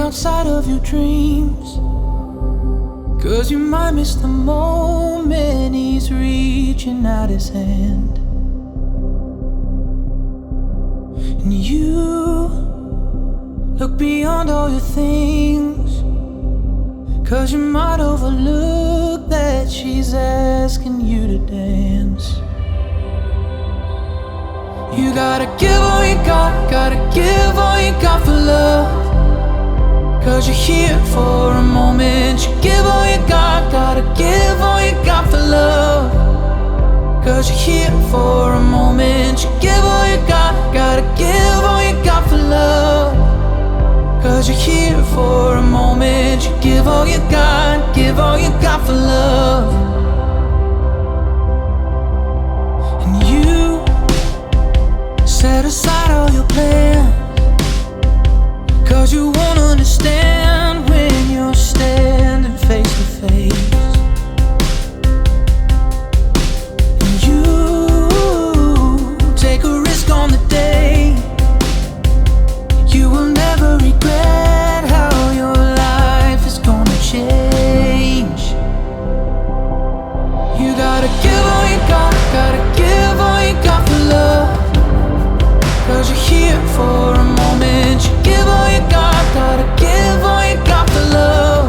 outside of your dreams, 'cause you might miss the moment he's reaching out his hand. And you look beyond all your things, 'cause you might overlook that she's asking you to dance. You gotta give all you got, gotta give all you got for love, 'cause you're here for a moment. You give all you got, gotta give all you got for love, 'cause you're here for a moment. You give all you got, gotta give all you got for love, 'cause you're here for a moment. You give all you got for love. And you set aside all your plans, 'cause you won't understand when you're standing face to face. And you take a risk on the day. You will never regret how your life is gonna change. You gotta give all you got, gotta give all you got for love, 'cause you're here for a moment. You give all you got, gotta give all you got for love,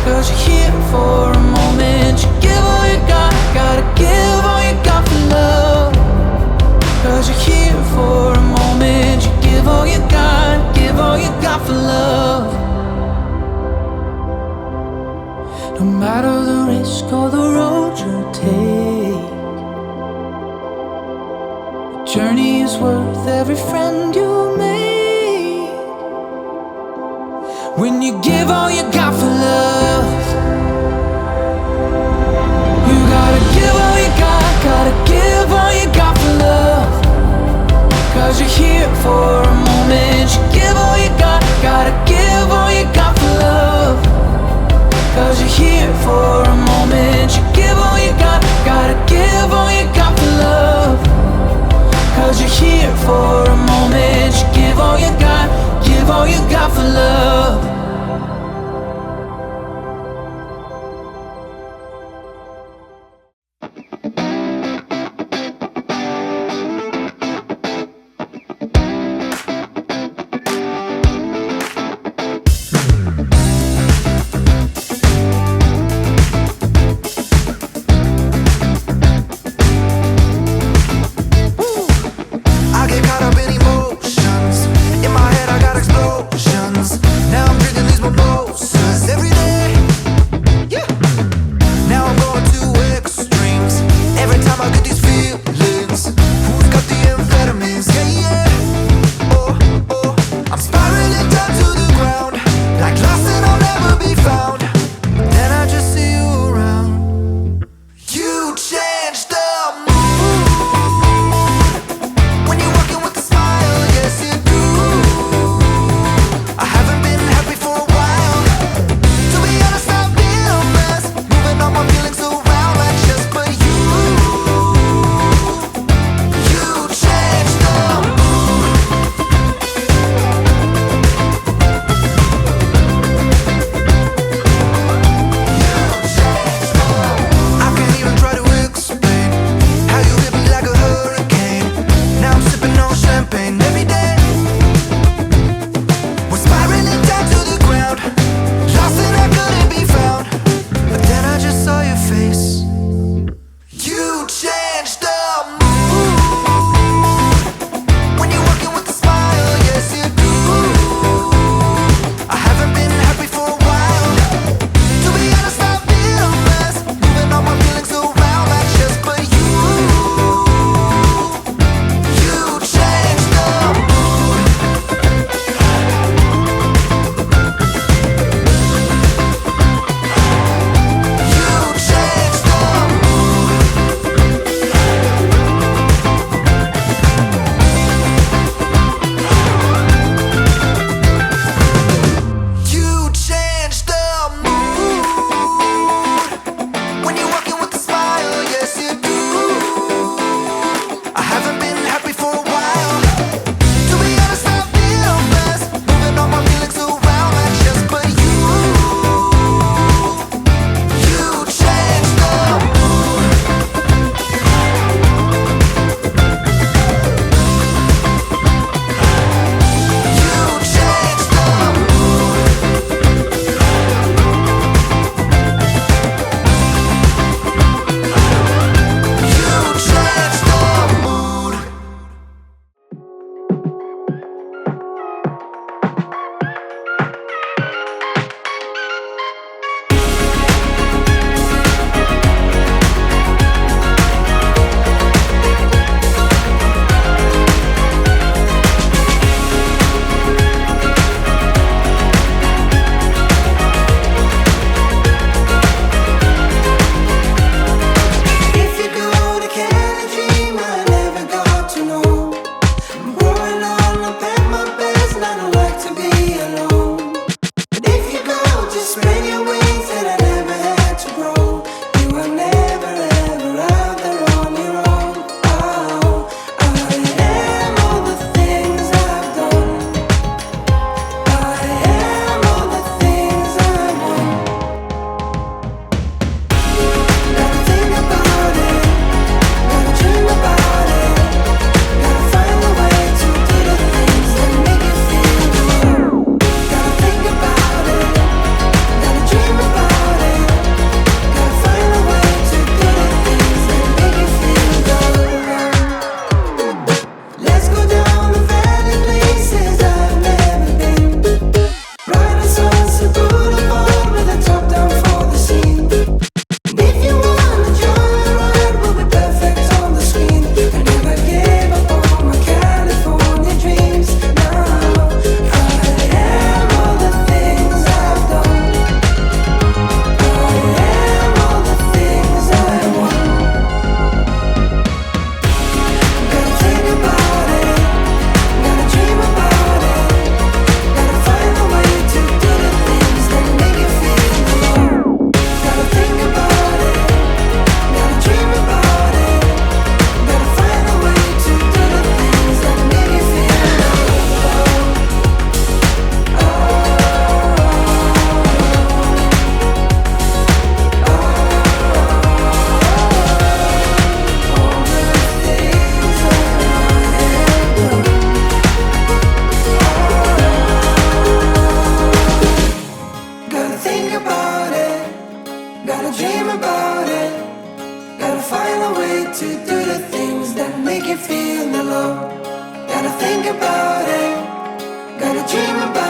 'cause you're here for a moment. You give all you got, gotta give all you got for love, 'cause you're here for a moment. You give all you got for love. No matter the risk or the road you take, the journey is worth every friend you make. When you give all you got for love, you gotta give all you got, gotta give all you got for love, 'cause you're here for a moment. You give all you got, gotta give all you got for love, 'cause you're here for a moment. You give all you got, gotta give all you got for love, 'cause you're here for a moment. You give all you got for love. you're feeling low. Gotta think about it, gotta dream about it.